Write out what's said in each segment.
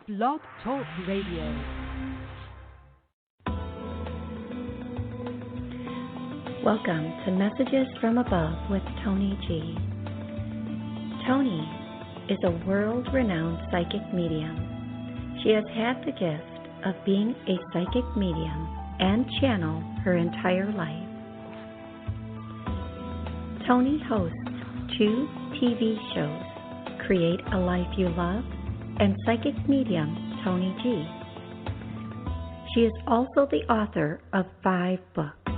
Blog Talk Radio. Welcome to Messages from Above with Toni G. Toni is a world-renowned psychic medium. She has had the gift of being a psychic medium and channel her entire life. Toni hosts 2 TV shows, Create a Life You Love and Psychic Medium Toni G. She is also the author of 5 books.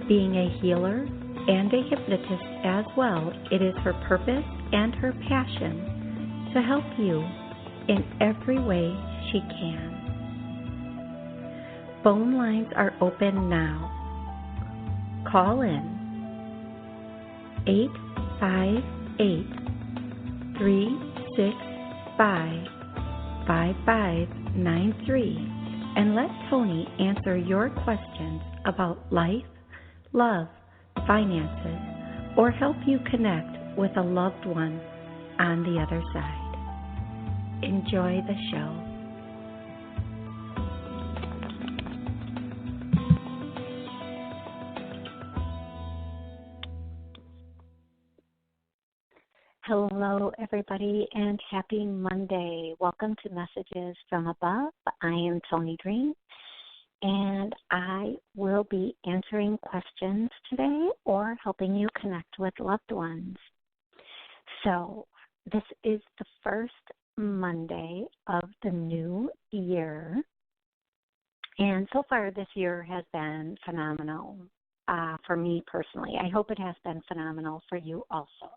Being a healer and a hypnotist as well, it is her purpose and her passion to help you in every way she can. Phone lines are open now. Call in 858-365-5593 and let Toni answer your questions about life, love, finances, or help you connect with a loved one on the other side. Enjoy the show. Hello, everybody, and happy Monday. Welcome to Messages from Above. I am Toni G, and I will be answering questions today or helping you connect with loved ones. So, this is the first Monday of the new year, and so far this year has been phenomenal for me personally. I hope it has been phenomenal for you also.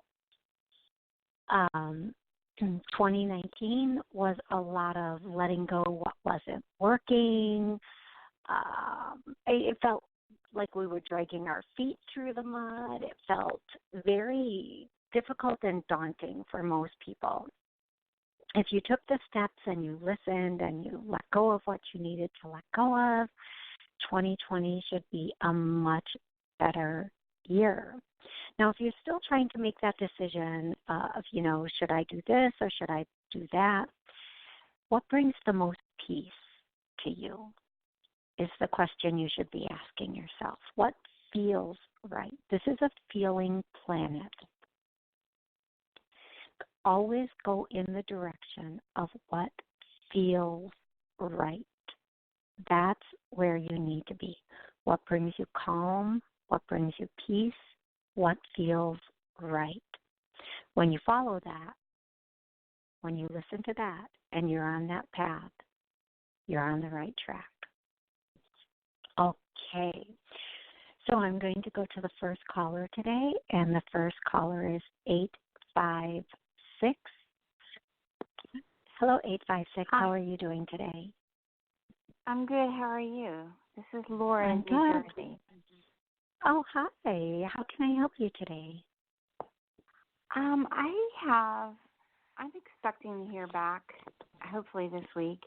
2019 was a lot of letting go what wasn't working. It felt like we were dragging our feet through the mud. It felt very difficult and daunting for most people. If you took the steps and you listened and you let go of what you needed to let go of, 2020 should be a much better year. Now, if you're still trying to make that decision of, should I do this or should I do that, what brings the most peace to you is the question you should be asking yourself. What feels right? This is a feeling planet. Always go in the direction of what feels right. That's where you need to be. What brings you calm? What brings you peace? What feels right? When you follow that, when you listen to that, and you're on that path, you're on the right track. Okay, so I'm going to go to the first caller today, and the first caller is 856. Hello, 856. Hi. How are you doing today? I'm good. How are you? This is Laura in I'm New good. Jersey. Oh, hi. How can I help you today? I'm expecting to hear back, hopefully this week,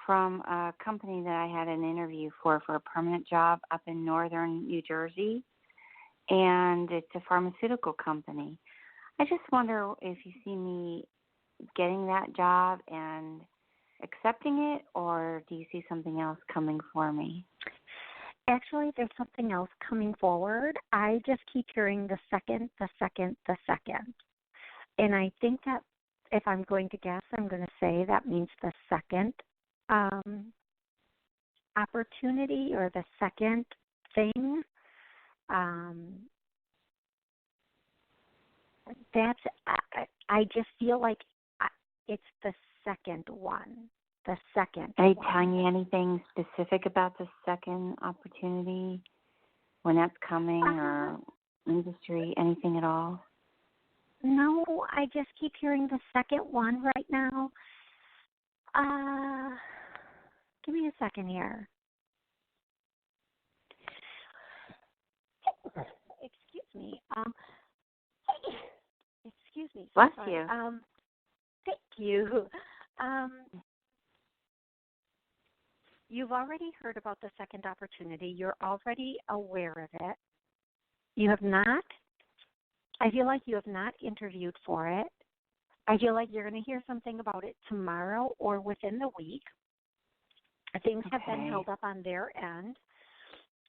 from a company that I had an interview for a permanent job up in northern New Jersey, and it's a pharmaceutical company. I just wonder if you see me getting that job and accepting it, or do you see something else coming for me? Actually, there's something else coming forward. I just keep hearing the second. And I think that if I'm going to guess, I'm going to say that means the second opportunity or the second thing. I just feel like it's the second one. The second. Are they telling you anything specific about the second opportunity, when that's coming, or industry, anything at all? No, I just keep hearing the second one right now. Give me a second here. Excuse me. Excuse me. Bless Sorry. you. Thank you. You've already heard about the second opportunity. You're already aware of it. You have not, I feel like you have not interviewed for it. I feel like you're going to hear something about it tomorrow or within the week. Things have been held up on their end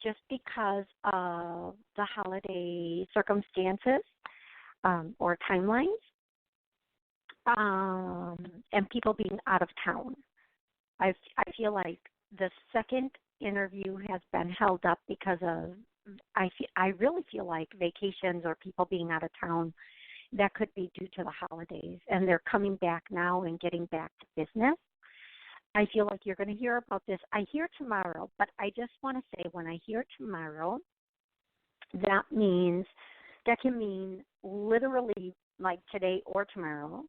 just because of the holiday circumstances or timelines and people being out of town. I feel like the second interview has been held up because of, I really feel like vacations or people being out of town, that could be due to the holidays. And they're coming back now and getting back to business. I feel like you're going to hear about this. I hear tomorrow, but I just want to say when I hear tomorrow, that can mean literally like today or tomorrow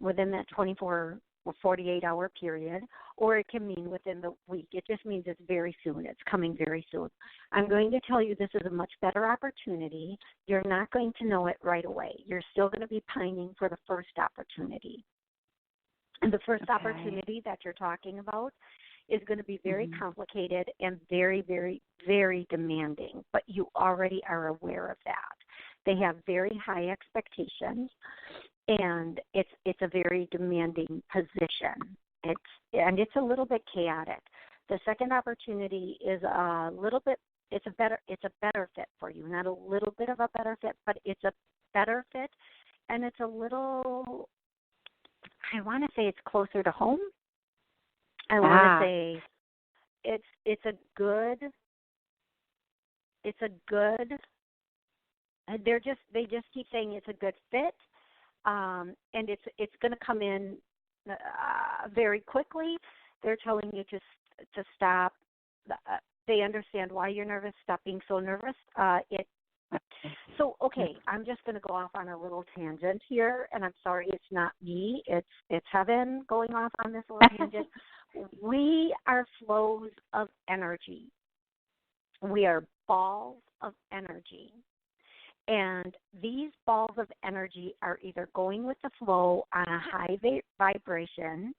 within that 24 or 48-hour period, or it can mean within the week. It just means it's very soon. It's coming very soon. I'm going to tell you this is a much better opportunity. You're not going to know it right away. You're still going to be pining for the first opportunity. And the first opportunity that you're talking about is going to be very complicated and very, very, very demanding, but you already are aware of that. They have very high expectations, and it's a very demanding position. It's a little bit chaotic. The second opportunity is a little bit. It's a better fit for you. Not a little bit of a better fit, but it's a better fit, and it's a little. I want to say it's closer to home. I want to say it's a good. They just keep saying it's a good fit, and it's going to come in very quickly. They're telling you to stop. They understand why you're nervous. Stop being so nervous. I'm just going to go off on a little tangent here, and I'm sorry, it's not me. It's heaven going off on this little tangent. We are flows of energy. We are balls of energy. And these balls of energy are either going with the flow on a high vibration,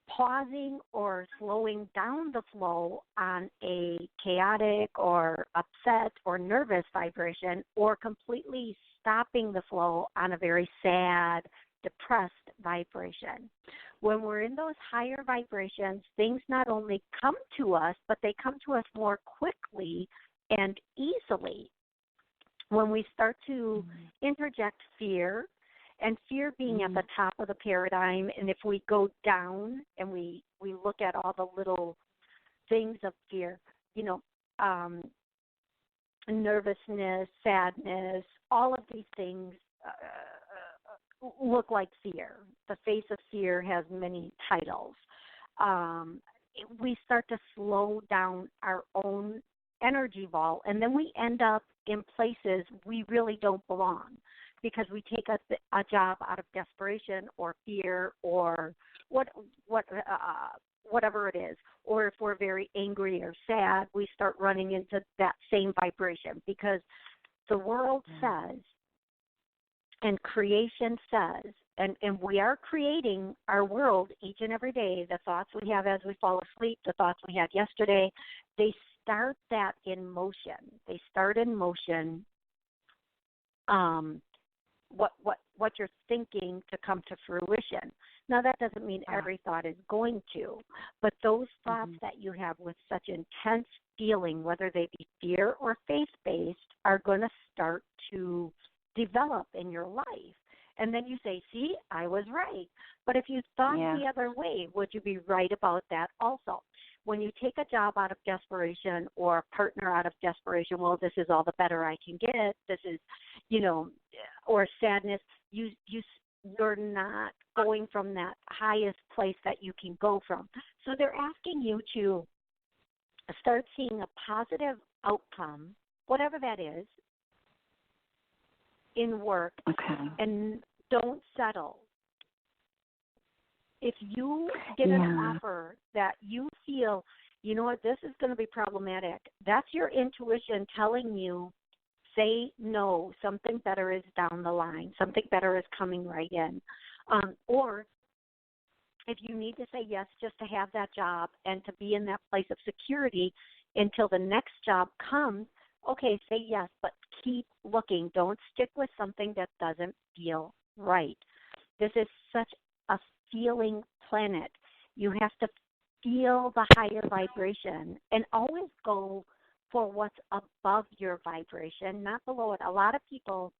pausing or slowing down the flow on a chaotic or upset or nervous vibration, or completely stopping the flow on a very sad, depressed vibration. When we're in those higher vibrations, things not only come to us, but they come to us more quickly and easily. When we start to interject fear, and fear being at the top of the paradigm, and if we go down and we look at all the little things of fear, nervousness, sadness, all of these things look like fear. The face of fear has many titles. We start to slow down our own energy ball, and then we end up in places we really don't belong, because we take a job out of desperation or fear or whatever it is. Or if we're very angry or sad, we start running into that same vibration, because the world says and creation says, and we are creating our world each and every day. The thoughts we have as we fall asleep, the thoughts we had yesterday, they start that in motion. They start in motion. What you're thinking to come to fruition. Now, that doesn't mean every thought is going to, but those thoughts that you have with such intense feeling, whether they be fear or faith-based, are going to start to develop in your life. And then you say, see, I was right. But if you thought the other way, would you be right about that also? When you take a job out of desperation or a partner out of desperation, well, this is all the better I can get, this is, or sadness, you're not going from that highest place that you can go from. So they're asking you to start seeing a positive outcome, whatever that is, in work, and don't settle. If you get an offer that you feel, you know what, this is going to be problematic, that's your intuition telling you, say no, something better is down the line, something better is coming right in. Or if you need to say yes just to have that job and to be in that place of security until the next job comes, okay, say yes, but keep looking. Don't stick with something that doesn't feel right. This is such a feeling planet. You have to feel the higher vibration and always go for what's above your vibration, not below it. A lot of people,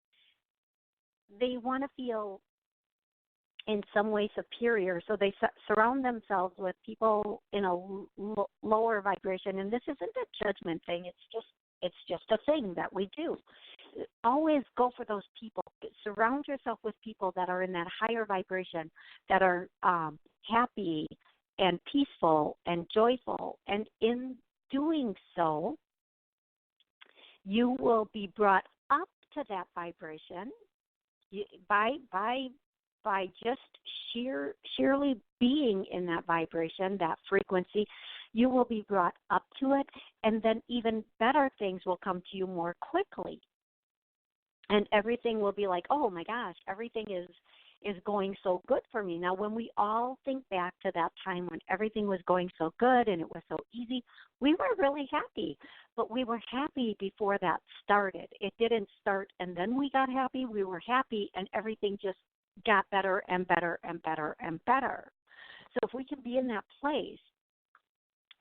they want to feel in some way superior, so they surround themselves with people in a lower vibration. And this isn't a judgment thing. It's just a thing that we do. Always go for those people. Surround yourself with people that are in that higher vibration, that are happy and peaceful and joyful. And in doing so, you will be brought up to that vibration by just sheerly being in that vibration, that frequency. You will be brought up to it, and then even better things will come to you more quickly. And everything will be like, oh my gosh, everything is going so good for me. Now, when we all think back to that time when everything was going so good and it was so easy, we were really happy. But we were happy before that started. It didn't start and then we got happy. We were happy and everything just got better and better and better and better. So if we can be in that place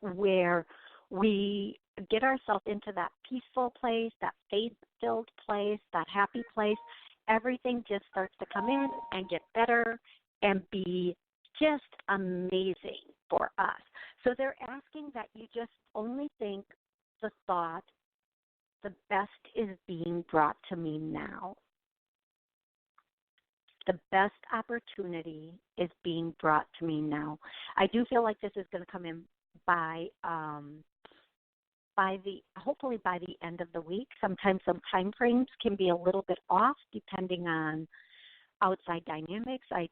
where we get ourselves into that peaceful place, that faith-filled place, that happy place, everything just starts to come in and get better and be just amazing for us. So they're asking that you just only think the thought, the best is being brought to me now. The best opportunity is being brought to me now. I do feel like this is going to come in hopefully by the end of the week. Sometimes some time frames can be a little bit off depending on outside dynamics. I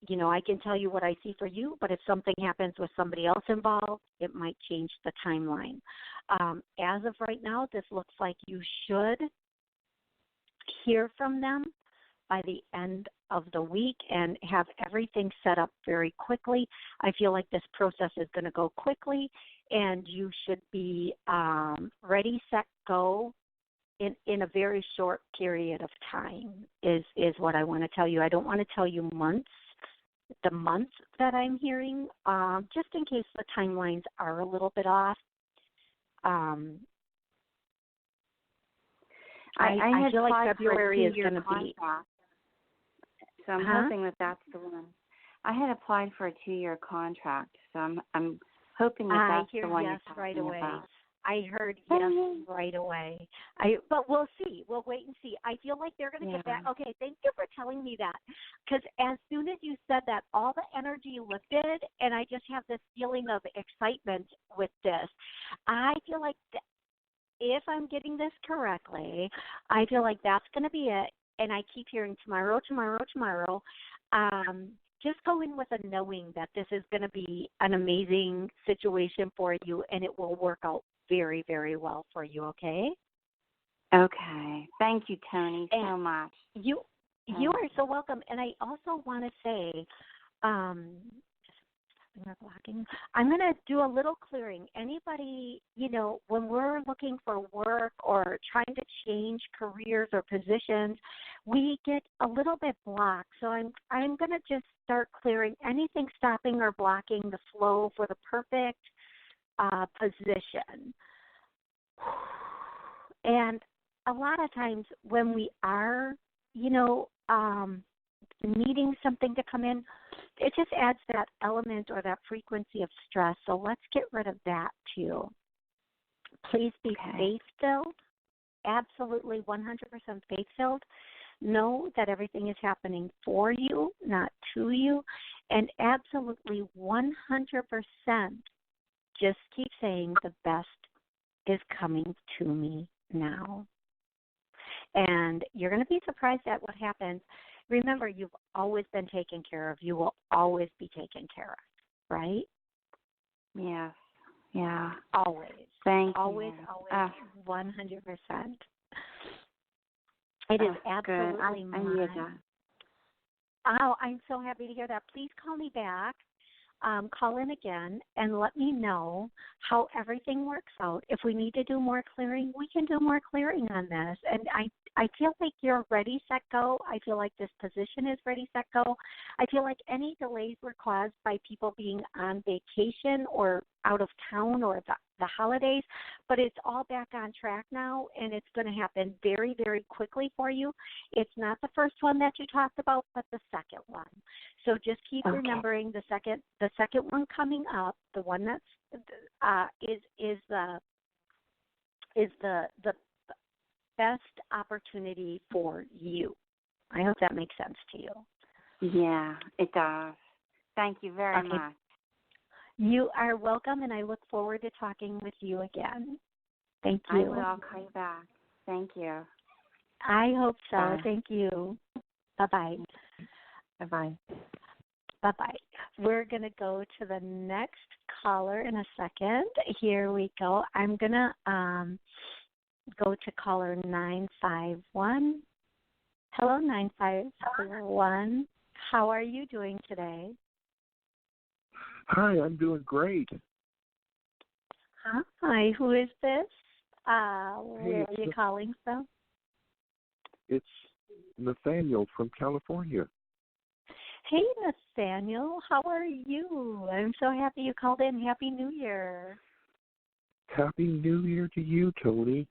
can tell you what I see for you, but if something happens with somebody else involved, it might change the timeline. As of right now, this looks like you should hear from them by the end of the week and have everything set up very quickly. I feel like this process is going to go quickly, and you should be ready, set, go in a very short period of time is what I want to tell you. I don't want to tell you the months that I'm hearing, just in case the timelines are a little bit off. I feel like February is going to be. So I'm hoping that that's the one. I had applied for a 2-year contract, so I'm hoping that that's the one you're talking about. I heard yes right away. But we'll see. We'll wait and see. I feel like they're going to get back. Okay, thank you for telling me that. Because as soon as you said that, all the energy lifted, and I just have this feeling of excitement with this. I feel like if I'm getting this correctly, I feel like that's going to be it. And I keep hearing tomorrow. Just go in with a knowing that this is going to be an amazing situation for you, and it will work out very, very well for you, okay? Okay. Thank you, Toni, so much. You are so welcome. And I also want to say, I'm going to do a little clearing. Anybody, when we're looking for work or trying to change careers or positions, we get a little bit blocked. So I'm going to just start clearing anything stopping or blocking the flow for the perfect position. And a lot of times when we are, needing something to come in, it just adds that element or that frequency of stress. So let's get rid of that too. Please be faith-filled, absolutely 100% faith-filled. Know that everything is happening for you, not to you, and absolutely 100% just keep saying the best is coming to me now. And you're going to be surprised at what happens. Remember, you've always been taken care of. You will always be taken care of, right? Yes. Yeah. Always. Thank you. Always, 100%. It is absolutely I need that. Oh, I'm so happy to hear that. Please call me back. Call in again and let me know how everything works out. If we need to do more clearing, we can do more clearing on this. And I feel like you're ready, set, go. I feel like this position is ready, set, go. I feel like any delays were caused by people being on vacation or out of town or the holidays, but it's all back on track now, and it's going to happen very, very quickly for you. It's not the first one that you talked about, but the second one. So just keep remembering the second one coming up, the one that's is the best opportunity for you. I hope that makes sense to you. Yeah, it does. Thank you very much. You are welcome, and I look forward to talking with you again. Thank you. I will. I'll call you back. Thank you. I hope so. Bye. Thank you. Bye-bye. Bye-bye. Bye-bye. We're going to go to the next caller in a second. Here we go. I'm going to go to caller 951. Hello, 951. How are you doing today? Hi, I'm doing great. Hi, who is this? Where are you calling from? It's Nathaniel from California. Hey, Nathaniel, how are you? I'm so happy you called in. Happy New Year. Happy New Year to you, Toni.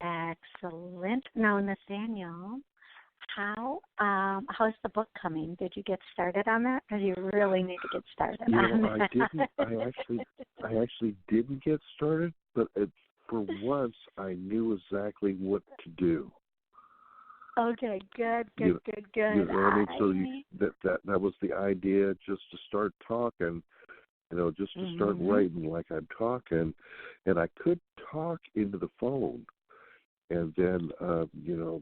Excellent. Now, Nathaniel, how's the book coming? Did you get started on that? Because you really need to get started on that. I didn't. I actually didn't get started, but for once, I knew exactly what to do. Okay, good. You know what I mean? So that was the idea, just to start talking, just to start writing like I'm talking, and I could talk into the phone, and then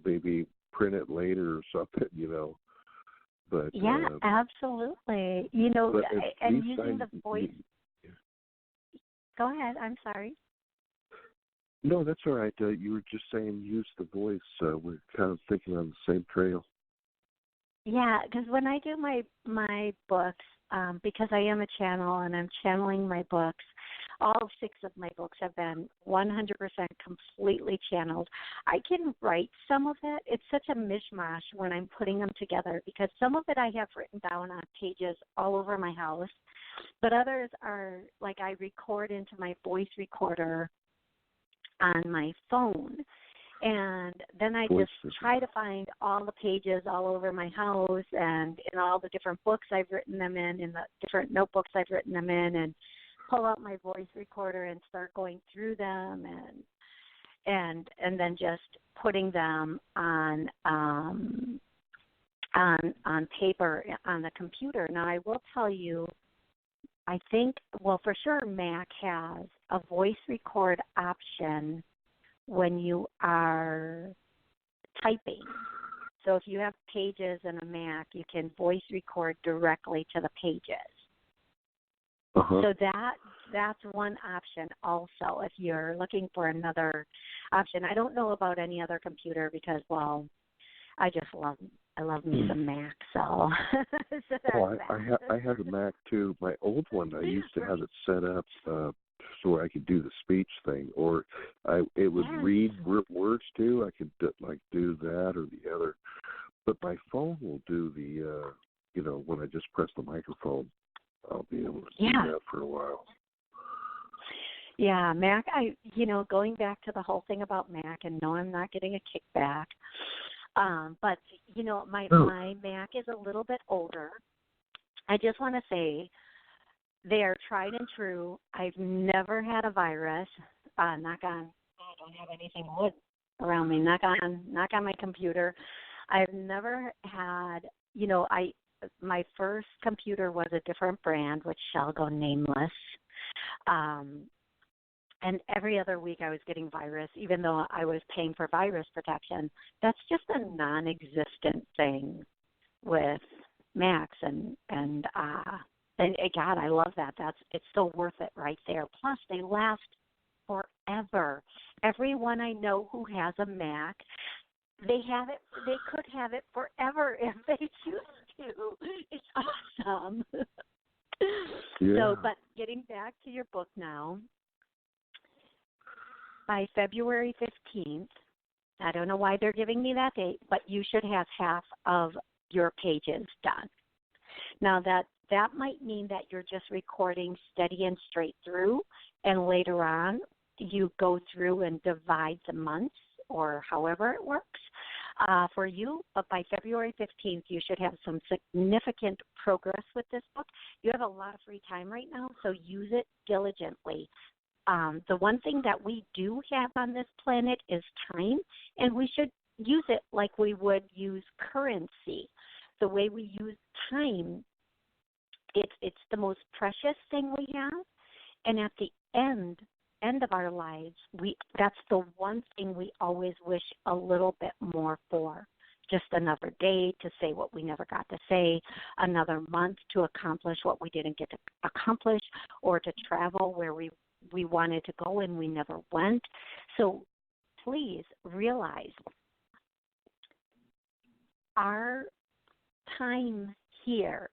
maybe print it later or something, But yeah, absolutely. And using the voice. Go ahead. I'm sorry. No, that's all right. You were just saying use the voice. We're kind of thinking on the same trail. Yeah, because when I do my books, because I am a channel and I'm channeling my books, all 6 of my books have been 100% completely channeled. I can write some of it. It's such a mishmash when I'm putting them together because some of it I have written down on pages all over my house, but others are like I record into my voice recorder on my phone. And then I just try to find all the pages all over my house and in all the different books I've written them in the different notebooks I've written them in, and pull out my voice recorder and start going through them and then just putting them on paper on the computer. Now I will tell you, I think, well, for sure Mac has a voice record option when you are typing. So if you have pages in a Mac, you can voice record directly to the pages. So that's one option also if you're looking for another option. I don't know about any other computer because, well, I love me some Mac. So, I have a Mac too. My old one, I used to have it set up so I could do the speech thing, or it would read words too. I could do that or the other. But my phone will do the when I just press the microphone, I'll be able to do that for a while. Yeah, Mac, going back to the whole thing about Mac, and no, I'm not getting a kickback. But, my Mac is a little bit older. I just want to say they are tried and true. I've never had a virus. Knock on, I don't have anything wood around me. Knock on my computer. I've never had, my first computer was a different brand, which shall go nameless. And every other week I was getting virus, even though I was paying for virus protection. That's just a non-existent thing with Macs, and God, I love that. It's so worth it right there. Plus, they last forever. Everyone I know who has a Mac, they could have it forever if they choose to. It's awesome. Yeah. So, but getting back to your book now. By February 15th, I don't know why they're giving me that date, but you should have half of your pages done. Now that might mean that you're just recording steady and straight through, and later on you go through and divide the months or however it works for you. But by February 15th, you should have some significant progress with this book. You have a lot of free time right now, so use it diligently. The one thing that we do have on this planet is time, and we should use it like we would use currency. The way we use time, it's the most precious thing we have, and at the end of our lives, that's the one thing we always wish a little bit more for. Just another day to say what we never got to say, another month to accomplish what we didn't get to accomplish, or to travel where we wanted to go and we never went. So please realize our time here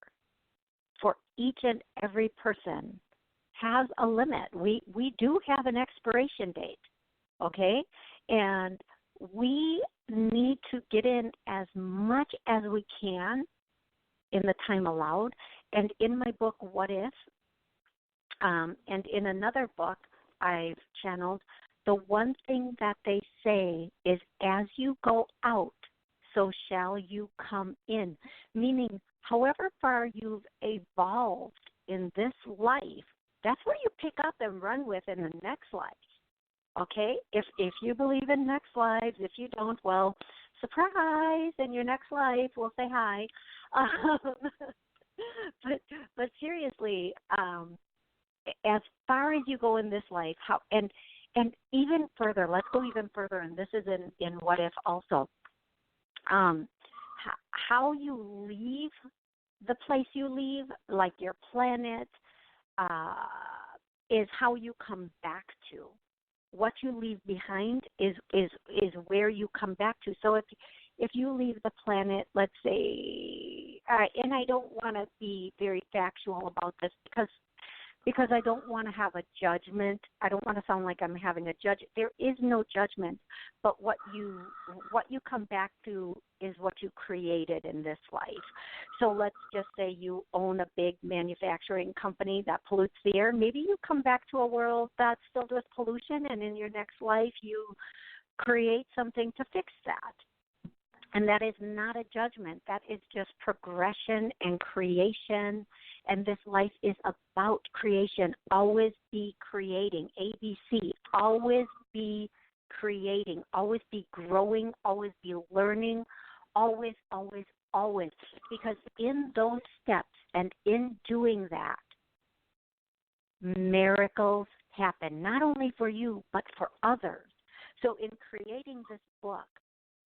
for each and every person has a limit. We do have an expiration date, okay? And we need to get in as much as we can in the time allowed. And in my book, What If, and in another book I've channeled, the one thing that they say is, as you go out, so shall you come in. Meaning, however far you've evolved in this life, that's where you pick up and run with in the next life. Okay? If you believe in next lives, if you don't, well, surprise, in your next life, we'll say hi. But seriously, as far as you go in this life, and even further, let's go even further, and this is in What If also. How you leave the place you leave, like your planet, is how you come back to. What you leave behind is where you come back to. So if you leave the planet, let's say, and I don't want to be very factual about this because I don't want to have a judgment. I don't want to sound like I'm having a judge. There is no judgment, but what you come back to is what you created in this life. So let's just say you own a big manufacturing company that pollutes the air. Maybe you come back to a world that's filled with pollution, and in your next life you create something to fix that. And that is not a judgment. That is just progression and creation. And this life is about creation. Always be creating. ABC. Always be creating. Always be growing. Always be learning. Always, always, always. Because in those steps and in doing that, miracles happen. Not only for you, but for others. So in creating this book,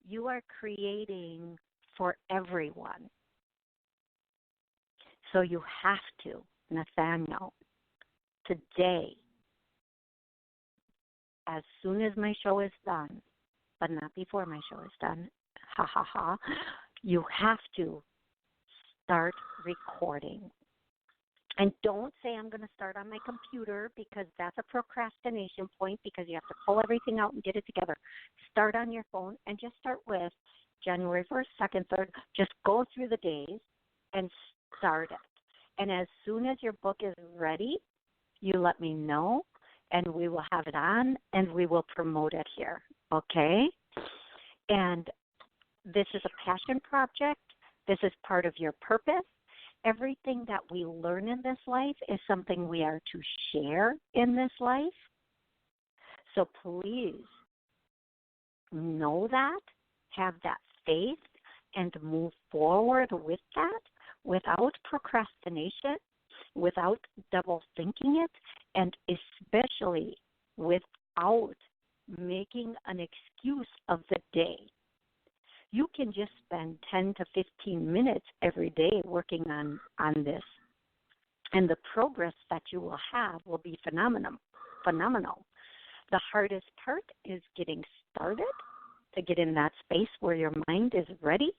you are creating for everyone. So you have to, Nathaniel, today, as soon as my show is done, but not before my show is done, you have to start recording. And don't say I'm going to start on my computer, because that's a procrastination point, because you have to pull everything out and get it together. Start on your phone and just start with January 1st, 2nd, 3rd. Just go through the days and start it. And as soon as your book is ready, you let me know, and we will have it on, and we will promote it here, okay? And this is a passion project. This is part of your purpose. Everything that we learn in this life is something we are to share in this life. So please know that, have that faith, and move forward with that without procrastination, without double thinking it, and especially without making an excuse of the day. You can just spend 10 to 15 minutes every day working on this. And the progress that you will have will be phenomenal. The hardest part is getting started, to get in that space where your mind is ready.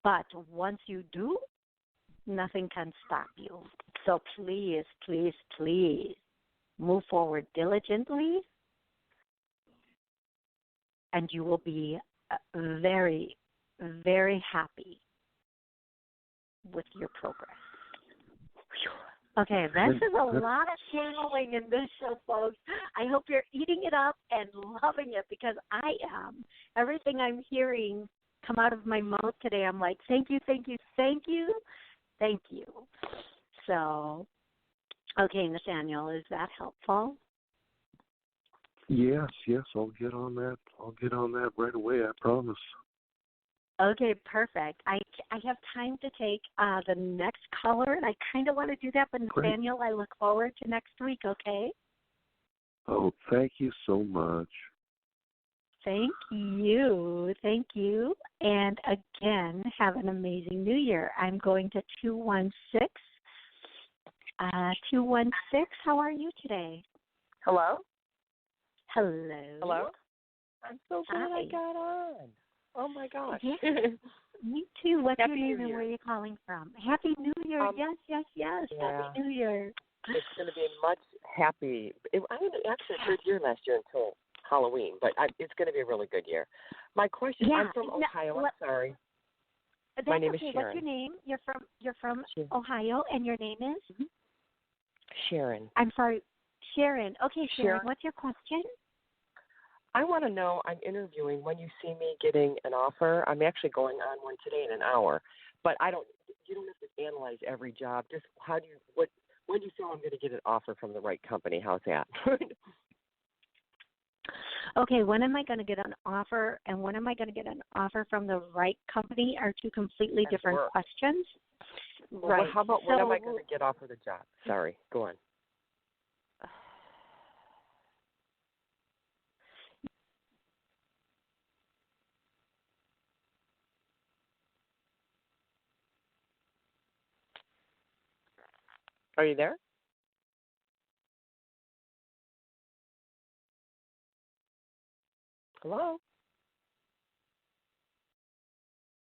But once you do, nothing can stop you. So please, please, please move forward diligently. and you will be very, very happy with your progress. Okay, this is a lot of channeling in this show, folks. I hope you're eating it up and loving it, because I am. Everything I'm hearing come out of my mouth today, I'm like, thank you, thank you, thank you, thank you. So, okay, Nathaniel, is that helpful? Yes, I'll get on that. I'll get on that right away, I promise. Okay, perfect. I have time to take the next caller, and I kind of want to do that, but Nathaniel, I look forward to next week, okay? Oh, thank you so much. Thank you. Thank you. And again, have an amazing new year. I'm going to 216. 216, how are you today? Hello? Hello. Hello? I'm so glad Hi. I got on. Oh, my gosh. Yeah, me too. What's Happy your name New and Year. where are you calling from? Happy New Year. Yes. Yeah. Happy New Year. It's going to be I had actually a good year last year until Halloween, but it's going to be a really good year. My question, Yeah, I'm from Ohio. I'm sorry. That's My name is okay. Sharon. What's your name? You're from Sharon. Ohio, and your name is? Mm-hmm. Sharon. I'm sorry, Sharon. Okay, Sharon. What's your question? I want to know, I'm interviewing when you see me getting an offer. I'm actually going on one today in an hour, but you don't have to analyze every job. Just when do you feel I'm going to get an offer from the right company? How's that? Okay, when am I going to get an offer and when am I going to get an offer from the right company are two completely different questions. Well, right. How about when am I going to get offered a job? Sorry, go on. Are you there? Hello?